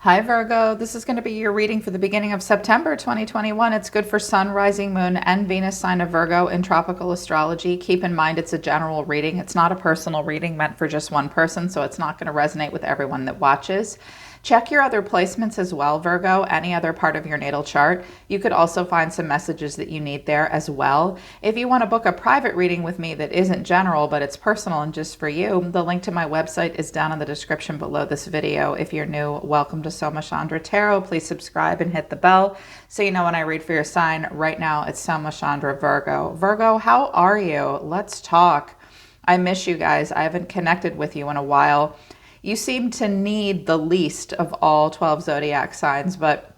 Hi Virgo, this is going to be your reading for the beginning of September 2021. It's good for Sun, Rising, Moon, and Venus sign of Virgo in tropical astrology. Keep in mind it's a general reading. It's not a personal reading meant for just one person, so it's not going to resonate with everyone that watches. Check your other placements as well, Virgo, any other part of your natal chart. You could also find some messages that you need there as well. If you want to book a private reading with me that isn't general, but it's personal and just for you, the link to my website is down in the description below this video. If you're new, welcome to Soma Chandra Tarot. Please subscribe and hit the bell so you know when I read for your sign. Right now, it's Soma Chandra Virgo. Virgo, how are you? Let's talk. I miss you guys. I haven't connected with you in a while. You seem to need the least of all 12 zodiac signs, but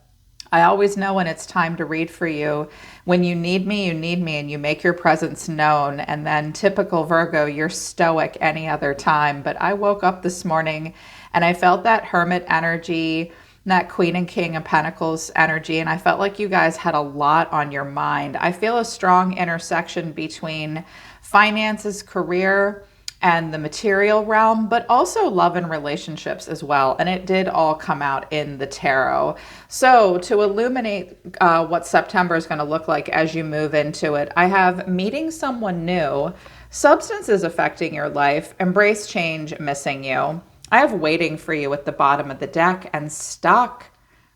I always know when it's time to read for you. When you need me, and you make your presence known. And then typical Virgo, you're stoic any other time. But I woke up this morning and I felt that Hermit energy, that Queen and King of Pentacles energy, and I felt like you guys had a lot on your mind. I feel a strong intersection between finances, career, and the material realm, but also love and relationships as well. And it did all come out in the tarot. So to illuminate what September is going to look like as you move into it, I have meeting someone new, substances affecting your life, embrace change, missing you. I have waiting for you at the bottom of the deck, and stuck,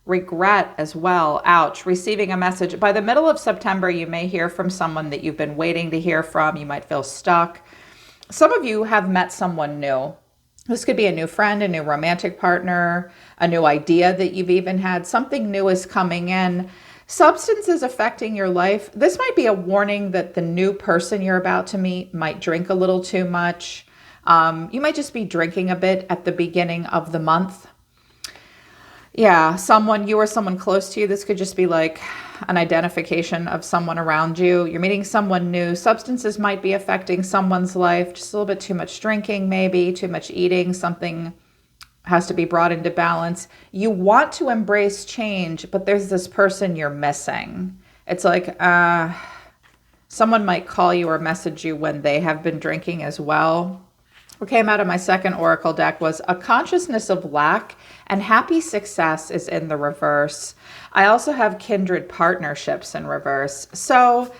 regret as well. Ouch. Receiving a message. By the middle of September, you may hear from someone that you've been waiting to hear from. You might feel stuck. Some of you have met someone new. This could be a new friend, a new romantic partner, a new idea that you've even had. Something new is coming in. Substances affecting your life. This might be a warning that the new person you're about to meet might drink a little too much. You might just be drinking a bit at the beginning of the month. Yeah, you or someone close to you. This could just be like an identification of someone around you. You're meeting someone new. Substances might be affecting someone's life. Just a little bit too much drinking, maybe too much eating. Something has to be brought into balance. You want to embrace change, but there's this person you're missing. It's like someone might call you or message you when they have been drinking as well. What came out of my second oracle deck was a consciousness of lack, and happy success is in the reverse. I also have kindred partnerships in reverse. So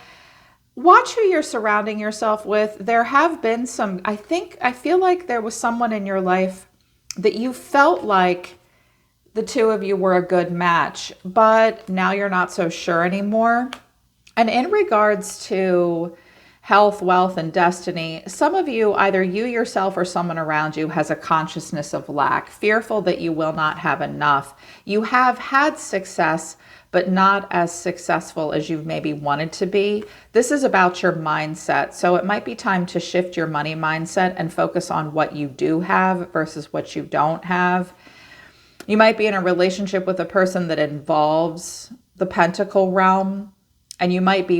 watch who you're surrounding yourself with. There have been I feel like there was someone in your life that you felt like the two of you were a good match, but now you're not so sure anymore. And in regards to health, wealth, and destiny, some of you, either you yourself or someone around you, has a consciousness of lack, fearful that you will not have enough. You have had success, but not as successful as you've maybe wanted to be. This is about your mindset. So it might be time to shift your money mindset and focus on what you do have versus what you don't have. You might be in a relationship with a person that involves the pentacle realm, and you might be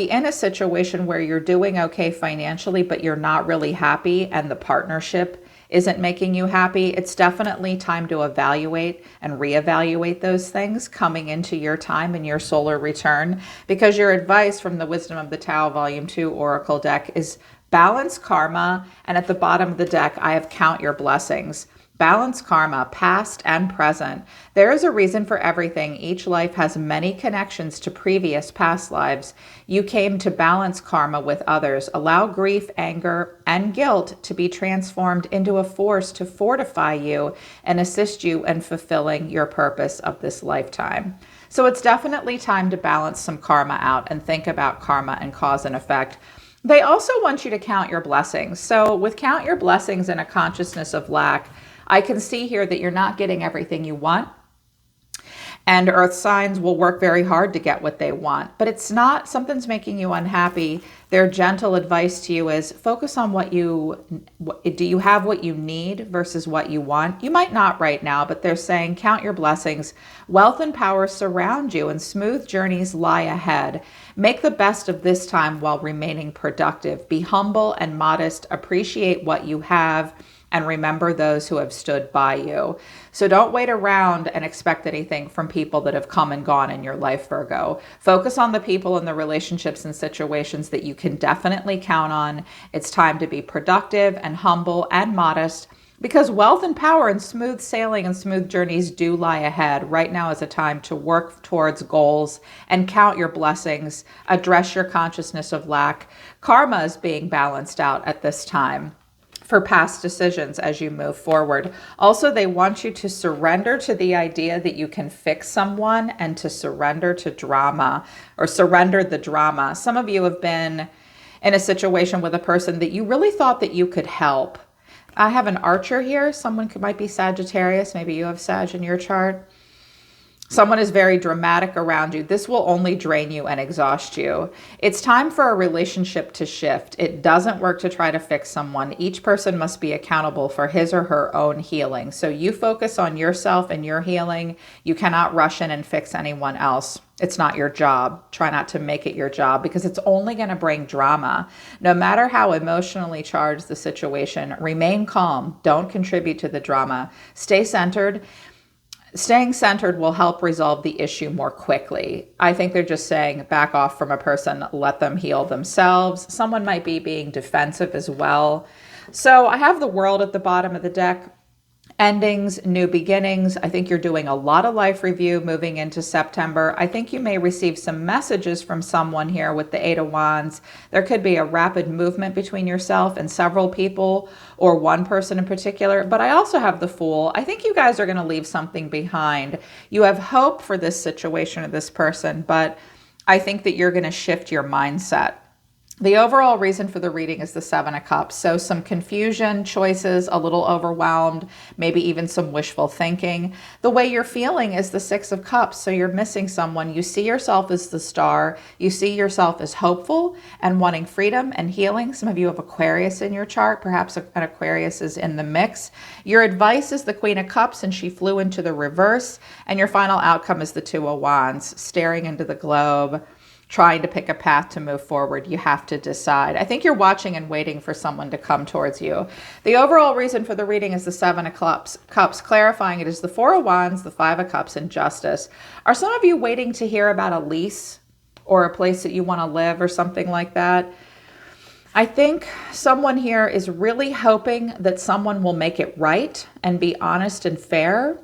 in a situation where you're doing okay financially, but you're not really happy and the partnership isn't making you happy. It's definitely time to evaluate and reevaluate those things coming into your time and your solar return, because your advice from the Wisdom of the Tao Volume 2 Oracle deck is balance karma. And at the bottom of the deck, I have count your blessings. Balance karma, past and present. There is a reason for everything. Each life has many connections to previous past lives. You came to balance karma with others. Allow grief, anger, and guilt to be transformed into a force to fortify you and assist you in fulfilling your purpose of this lifetime. So it's definitely time to balance some karma out and think about karma and cause and effect. They also want you to count your blessings. So with count your blessings and a consciousness of lack, I can see here that you're not getting everything you want. And earth signs will work very hard to get what they want. But it's not, something's making you unhappy. Their gentle advice to you is focus on do you have what you need versus what you want? You might not right now, but they're saying count your blessings. Wealth and power surround you and smooth journeys lie ahead. Make the best of this time while remaining productive. Be humble and modest. Appreciate what you have, and remember those who have stood by you. So don't wait around and expect anything from people that have come and gone in your life, Virgo. Focus on the people and the relationships and situations that you can definitely count on. It's time to be productive and humble and modest Because wealth and power and smooth sailing and smooth journeys do lie ahead. Right now is a time to work towards goals and count your blessings, address your consciousness of lack. Karma is being balanced out at this time for past decisions as you move forward. Also, they want you to surrender to the idea that you can fix someone and to surrender to drama, or surrender the drama. Some of you have been in a situation with a person that you really thought that you could help. I have an Archer here. Someone might be Sagittarius. Maybe you have Sag in your chart. Someone is very dramatic around you. This will only drain you and exhaust you. It's time for a relationship to shift. It doesn't work to try to fix someone. Each person must be accountable for his or her own healing. So you focus on yourself and your healing. You cannot rush in and fix anyone else. It's not your job. Try not to make it your job, because it's only going to bring drama. No matter how emotionally charged the situation, remain calm. Don't contribute to the drama. Stay centered. Staying centered will help resolve the issue more quickly. I think they're just saying back off from a person, let them heal themselves. Someone might be being defensive as well. So I have the World at the bottom of the deck. Endings, new beginnings. I think you're doing a lot of life review moving into September. I think you may receive some messages from someone here with the Eight of Wands. There could be a rapid movement between yourself and several people, or one person in particular. But I also have the Fool. I think you guys are going to leave something behind. You have hope for this situation or this person, but I think that you're going to shift your mindset. The overall reason for the reading is the Seven of Cups. So some confusion, choices, a little overwhelmed, maybe even some wishful thinking. The way you're feeling is the Six of Cups. So you're missing someone. You see yourself as the star. You see yourself as hopeful and wanting freedom and healing. Some of you have Aquarius in your chart. Perhaps an Aquarius is in the mix. Your advice is the Queen of Cups, and she flew into the reverse. And your final outcome is the Two of Wands, staring into the globe, trying to pick a path to move forward. You have to decide. I think you're watching and waiting for someone to come towards you. The overall reason for the reading is the Seven of Cups. Clarifying it is the Four of Wands, the Five of Cups, and Justice. Are some of you waiting to hear about a lease or a place that you want to live or something like that? I think someone here is really hoping that someone will make it right and be honest and fair,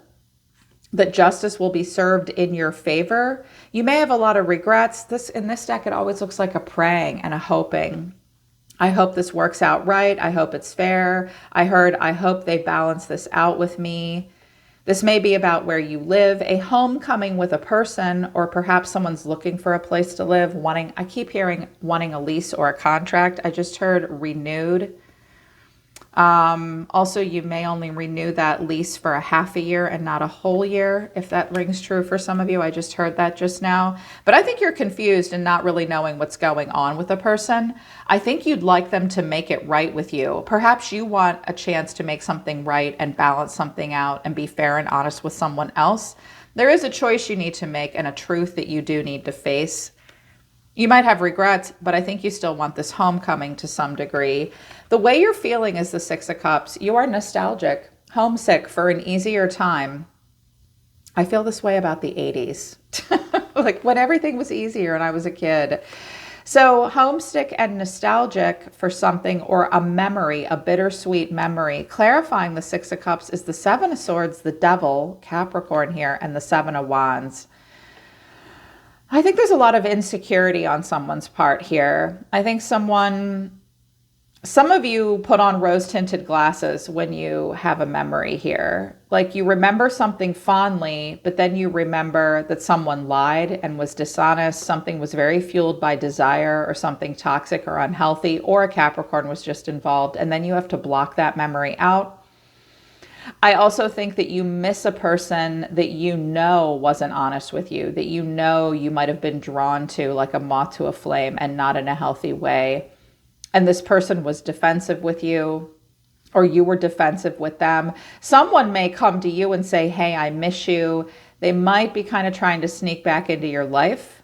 that justice will be served in your favor. You may have a lot of regrets. In this deck, it always looks like a praying and a hoping. I hope this works out right. I hope it's fair. I hope they balance this out with me. This may be about where you live, a homecoming with a person, or perhaps someone's looking for a place to live, I keep hearing wanting a lease or a contract. I just heard renewed. Also, you may only renew that lease for a half a year and not a whole year, if that rings true for some of you. I just heard that just now. But I think you're confused and not really knowing what's going on with a person. I think you'd like them to make it right with you. Perhaps you want a chance to make something right and balance something out and be fair and honest with someone else. There is a choice you need to make and a truth that you do need to face. You might have regrets, but I think you still want this homecoming to some degree. The way you're feeling is the Six of Cups. You are nostalgic, homesick for an easier time. I feel this way about the 80s, like when everything was easier and I was a kid. So homesick and nostalgic for something or a memory, a bittersweet memory. Clarifying the Six of Cups is the Seven of Swords, the Devil, Capricorn here, and the Seven of Wands. I think there's a lot of insecurity on someone's part here. I think some of you put on rose-tinted glasses when you have a memory here. Like you remember something fondly, but then you remember that someone lied and was dishonest. Something was very fueled by desire or something toxic or unhealthy, or a Capricorn was just involved. And then you have to block that memory out. I also think that you miss a person that you know wasn't honest with you, that you know you might have been drawn to like a moth to a flame and not in a healthy way. And this person was defensive with you, or you were defensive with them. Someone may come to you and say, hey, I miss you. They might be kind of trying to sneak back into your life,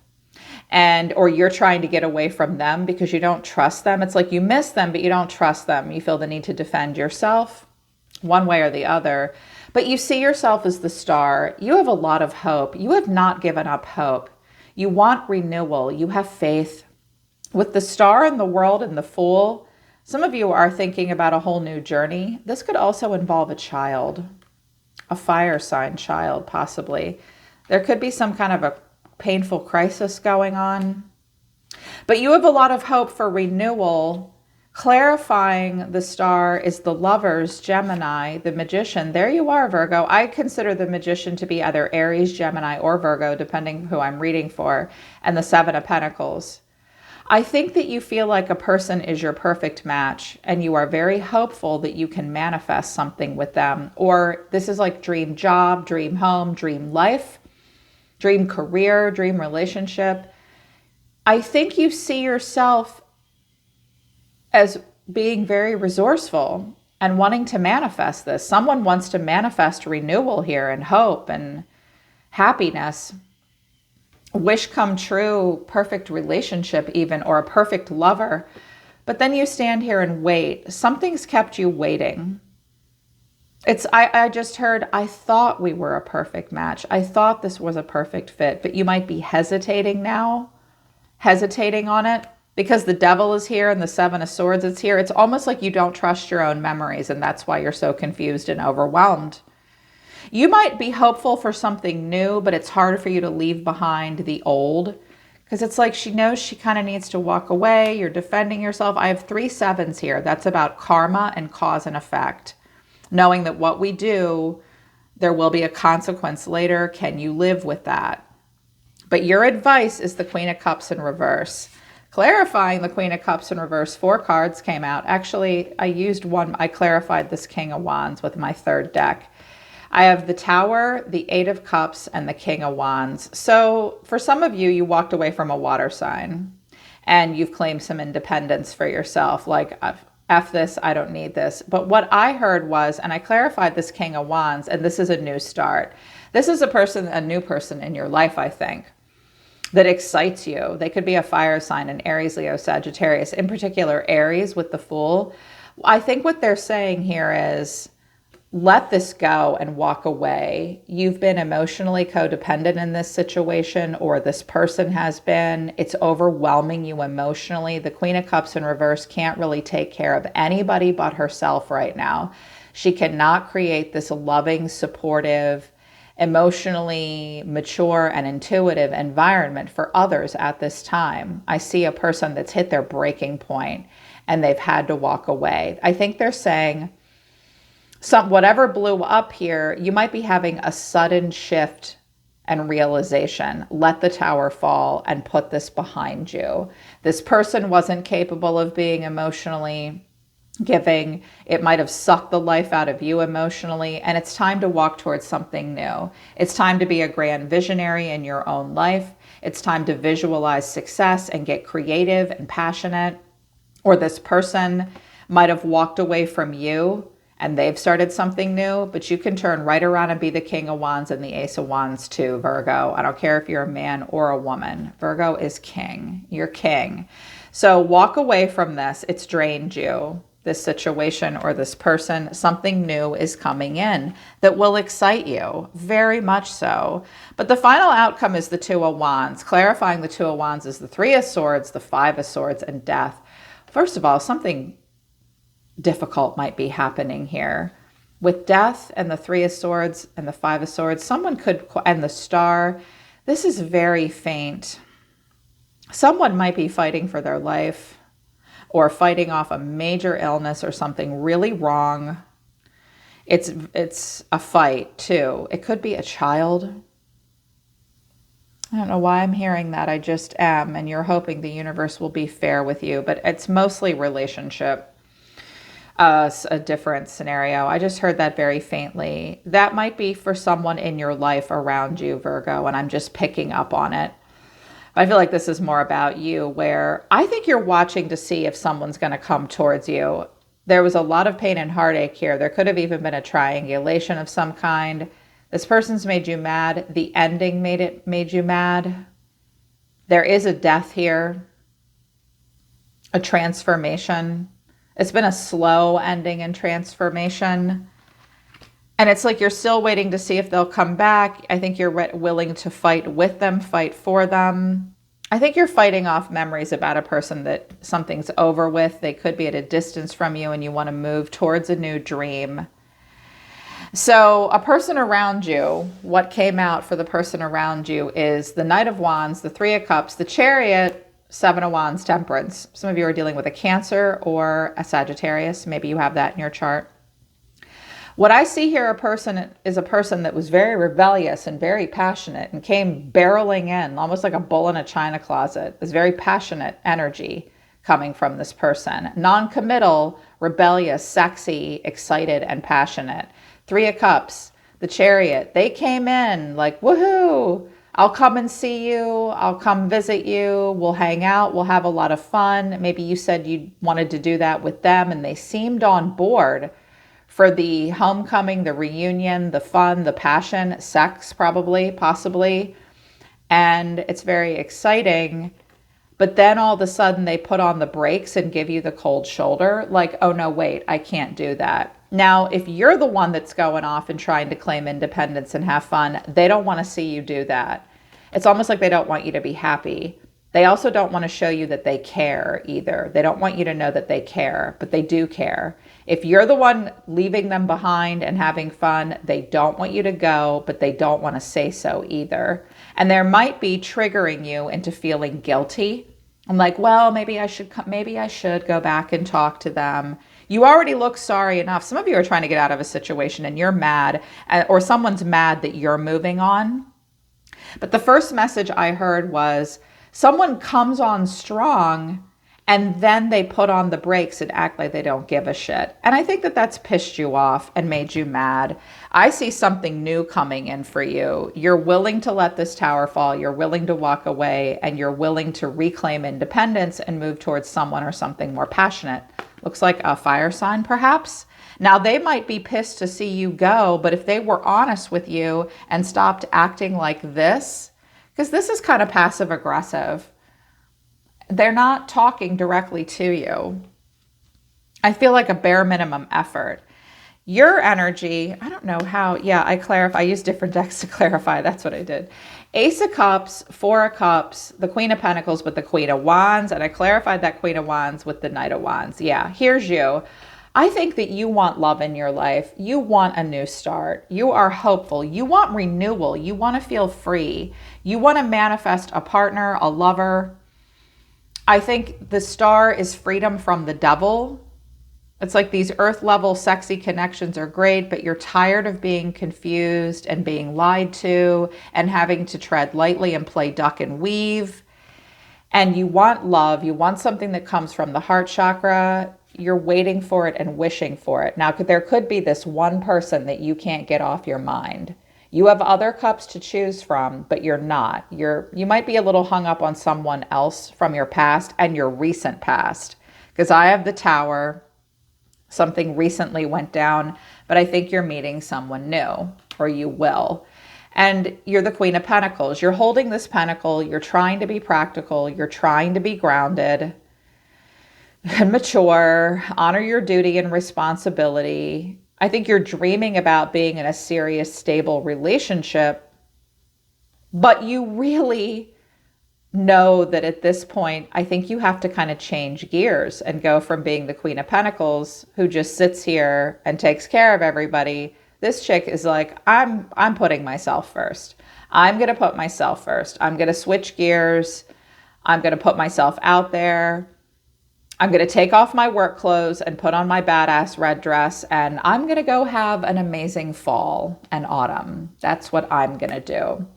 or you're trying to get away from them because you don't trust them. It's like you miss them, but you don't trust them. You feel the need to defend yourself one way or the other, but you see yourself as the star. You have a lot of hope. You have not given up hope. You want renewal. You have faith. With the Star and the World and the Fool, Some of you are thinking about a whole new journey. This could also involve a child, a fire sign child, possibly. There could be some kind of a painful crisis going on. But you have a lot of hope for renewal. Clarifying the star is the Lovers, Gemini, the Magician. There you are, Virgo. I consider the Magician to be either Aries, Gemini, or Virgo, depending who I'm reading for, and the Seven of Pentacles. I think that you feel like a person is your perfect match, and you are very hopeful that you can manifest something with them. Or this is like dream job, dream home, dream life, dream career, dream relationship. I think you see yourself as being very resourceful and wanting to manifest this. Someone wants to manifest renewal here and hope and happiness. Wish come true, perfect relationship even, or a perfect lover. But then you stand here and wait. Something's kept you waiting. I just heard, I thought we were a perfect match. I thought this was a perfect fit, but you might be hesitating now, hesitating on it. Because the Devil is here and the Seven of Swords is here, it's almost like you don't trust your own memories, and that's why you're so confused and overwhelmed. You might be hopeful for something new, but it's hard for you to leave behind the old, because it's like she knows she kind of needs to walk away. You're defending yourself. I have 3 sevens here. That's about karma and cause and effect. Knowing that what we do, there will be a consequence later. Can you live with that? But your advice is the Queen of Cups in reverse. Clarifying the Queen of Cups in reverse, 4 cards came out. Actually, I clarified this King of Wands with my 3rd deck. I have the Tower, the 8 of Cups, and the King of Wands. So for some of you, you walked away from a water sign and you've claimed some independence for yourself. Like, F this, I don't need this. But what I heard was, and I clarified this King of Wands, and this is a new start. This is a new person in your life, I think, that excites you. They could be a fire sign, an Aries, Leo, Sagittarius, in particular Aries with the Fool. I think what they're saying here is, let this go and walk away. You've been emotionally codependent in this situation, or this person has been. It's overwhelming you emotionally. The Queen of Cups in reverse can't really take care of anybody but herself right now. She cannot create this loving, supportive, emotionally mature and intuitive environment for others at this time. I see a person that's hit their breaking point and they've had to walk away. I think they're saying whatever blew up here, you might be having a sudden shift and realization. Let the Tower fall and put this behind you. This person wasn't capable of being emotionally giving. It might have sucked the life out of you emotionally, and it's time to walk towards something new. It's time to be a grand visionary in your own life. It's time to visualize success and get creative and passionate. Or this person might have walked away from you and they've started something new, but you can turn right around and be the King of Wands and the Ace of Wands too, Virgo. I don't care if you're a man or a woman. Virgo is king. You're king. So walk away from this. It's drained you. This situation or this person. Something new is coming in that will excite you, very much so. But the final outcome is the 2 of Wands. Clarifying the 2 of Wands is the 3 of Swords, the 5 of Swords, and death. First of all, something difficult might be happening here. With death and the 3 of Swords and the 5 of Swords, someone could, and the Star, this is very faint. Someone might be fighting for their life, or fighting off a major illness or something really wrong. It's a fight too. It could be a child. I don't know why I'm hearing that. I just am. And you're hoping the universe will be fair with you, but it's mostly relationship. A different scenario. I just heard that very faintly. That might be for someone in your life around you, Virgo, and I'm just picking up on it. I feel like this is more about you, where I think you're watching to see if someone's going to come towards you. There was a lot of pain and heartache here. There could have even been a triangulation of some kind. This person's made you mad. The ending made you mad. There is a death here, a transformation. It's been a slow ending and transformation. And it's like you're still waiting to see if they'll come back. I think you're willing to fight with them, fight for them. I think you're fighting off memories about a person that something's over with. They could be at a distance from you and you want to move towards a new dream. So a person around you, what came out for the person around you is the Knight of Wands, the Three of Cups, the Chariot, Seven of Wands, Temperance. Some of you are dealing with a Cancer or a Sagittarius. Maybe you have that in your chart. What I see here, a person that was very rebellious and very passionate and came barreling in, almost like a bull in a china closet. This very passionate energy coming from this person. Non-committal, rebellious, sexy, excited, and passionate. Three of Cups, the Chariot. They came in like, woohoo! I'll come and see you. I'll come visit you. We'll hang out. We'll have a lot of fun. Maybe you said you wanted to do that with them and they seemed on board for the homecoming, the reunion, the fun, the passion, sex probably, possibly. And it's very exciting. But then all of a sudden they put on the brakes and give you the cold shoulder. Like, oh no, wait, I can't do that. Now, if you're the one that's going off and trying to claim independence and have fun, they don't want to see you do that. It's almost like they don't want you to be happy. They also don't want to show you that they care either. They don't want you to know that they care, but they do care. If you're the one leaving them behind and having fun, they don't want you to go, but they don't want to say so either. And there might be triggering you into feeling guilty. I'm like, well, maybe I should go back and talk to them. You already look sorry enough. Some of you are trying to get out of a situation and you're mad, or someone's mad that you're moving on. But the first message I heard was someone comes on strong and then they put on the brakes and act like they don't give a shit. And I think that that's pissed you off and made you mad. I see something new coming in for you. You're willing to let this tower fall. You're willing to walk away and you're willing to reclaim independence and move towards someone or something more passionate. Looks like a fire sign, perhaps. Now, they might be pissed to see you go, but if they were honest with you and stopped acting like this, because this is kind of passive aggressive, they're not talking directly to you. I feel like a bare minimum effort. Your energy, I don't know how, I used different decks to clarify. That's what I did. Ace of Cups, Four of Cups, the Queen of Pentacles with the Queen of Wands, and I clarified that Queen of Wands with the Knight of Wands. Yeah, here's you. I think that you want love in your life. You want a new start. You are hopeful. You want renewal. You want to feel free. You want to manifest a partner, a lover. I think the star is freedom from the devil. It's like these earth level sexy connections are great, but you're tired of being confused and being lied to and having to tread lightly and play duck and weave. And you want love. You want something that comes from the heart chakra. You're waiting for it and wishing for it. Now, there could be this one person that you can't get off your mind. You have other cups to choose from, but you're not. You might be a little hung up on someone else from your past and your recent past. Because I have the Tower. Something recently went down, but I think you're meeting someone new, or you will. And you're the Queen of Pentacles. You're holding this pentacle. You're trying to be practical. You're trying to be grounded and mature. Honor your duty and responsibility. I think you're dreaming about being in a serious, stable relationship, but you really know that at this point, I think you have to kind of change gears and go from being the Queen of Pentacles, who just sits here and takes care of everybody. This chick is like, I'm putting myself first. I'm going to put myself first. I'm going to switch gears. I'm going to put myself out there. I'm going to take off my work clothes and put on my badass red dress, and I'm going to go have an amazing fall and autumn. That's what I'm going to do.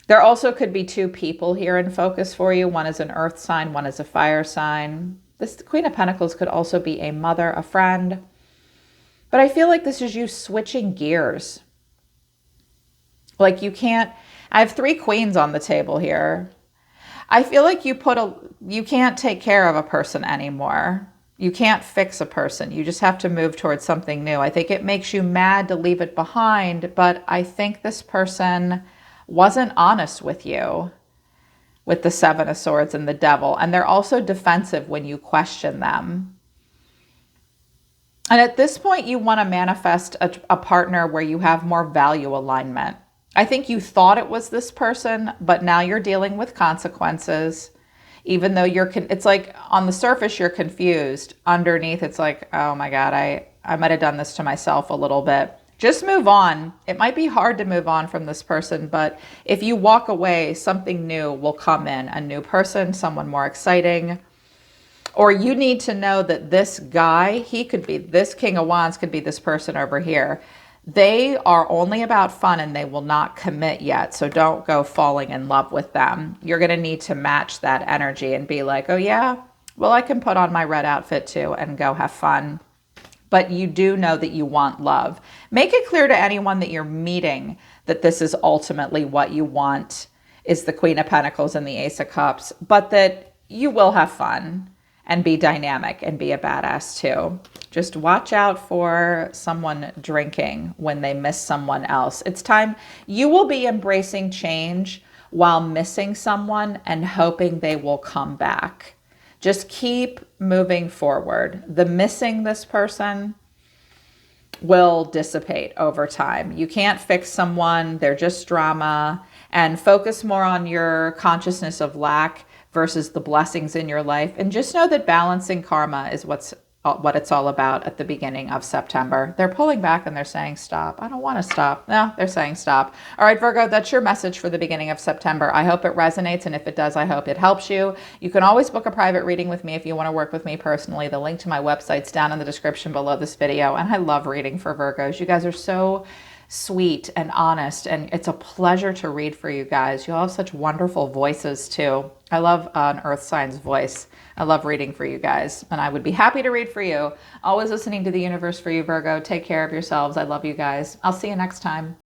There also could be two people here in focus for you. One is an earth sign, one is a fire sign. This Queen of Pentacles could also be a mother, a friend. But I feel like this is you switching gears. Like you can't, I have three queens on the table here. I feel like you can't take care of a person anymore. You can't fix a person. You just have to move towards something new. I think it makes you mad to leave it behind, but I think this person wasn't honest with you with the Seven of Swords and the Devil. And they're also defensive when you question them. And at this point, you want to manifest a partner where you have more value alignment. I think you thought it was this person, but now you're dealing with consequences. Even though it's like on the surface, you're confused. Underneath, it's like, oh my God, I might have done this to myself a little bit. Just move on. It might be hard to move on from this person, but if you walk away, something new will come in. A new person, someone more exciting. Or you need to know that this guy, he could be, this King of Wands could be this person over here. They are only about fun and they will not commit yet. So don't go falling in love with them. You're going to need to match that energy and be like, oh yeah, well, I can put on my red outfit too and go have fun. But you do know that you want love. Make it clear to anyone that you're meeting that this is ultimately what you want, is the Queen of Pentacles and the Ace of Cups, but that you will have fun and be dynamic and be a badass too. Just watch out for someone drinking when they miss someone else. It's time. You will be embracing change while missing someone and hoping they will come back. Just keep moving forward. The missing this person will dissipate over time. You can't fix someone. They're just drama. And focus more on your consciousness of lack versus the blessings in your life. And just know that balancing karma is what it's all about at the beginning of September. They're pulling back and they're saying, stop. I don't want to stop. No, they're saying stop. All right, Virgo, that's your message for the beginning of September. I hope it resonates. And if it does, I hope it helps you. You can always book a private reading with me if you want to work with me personally. The link to my website's down in the description below this video. And I love reading for Virgos. You guys are so sweet and honest, and it's a pleasure to read for you guys. You all have such wonderful voices too. I love an earth sign's voice. I love reading for you guys, and I would be happy to read for you. Always listening to the universe for you, Virgo. Take care of yourselves. I love you guys. I'll see you next time.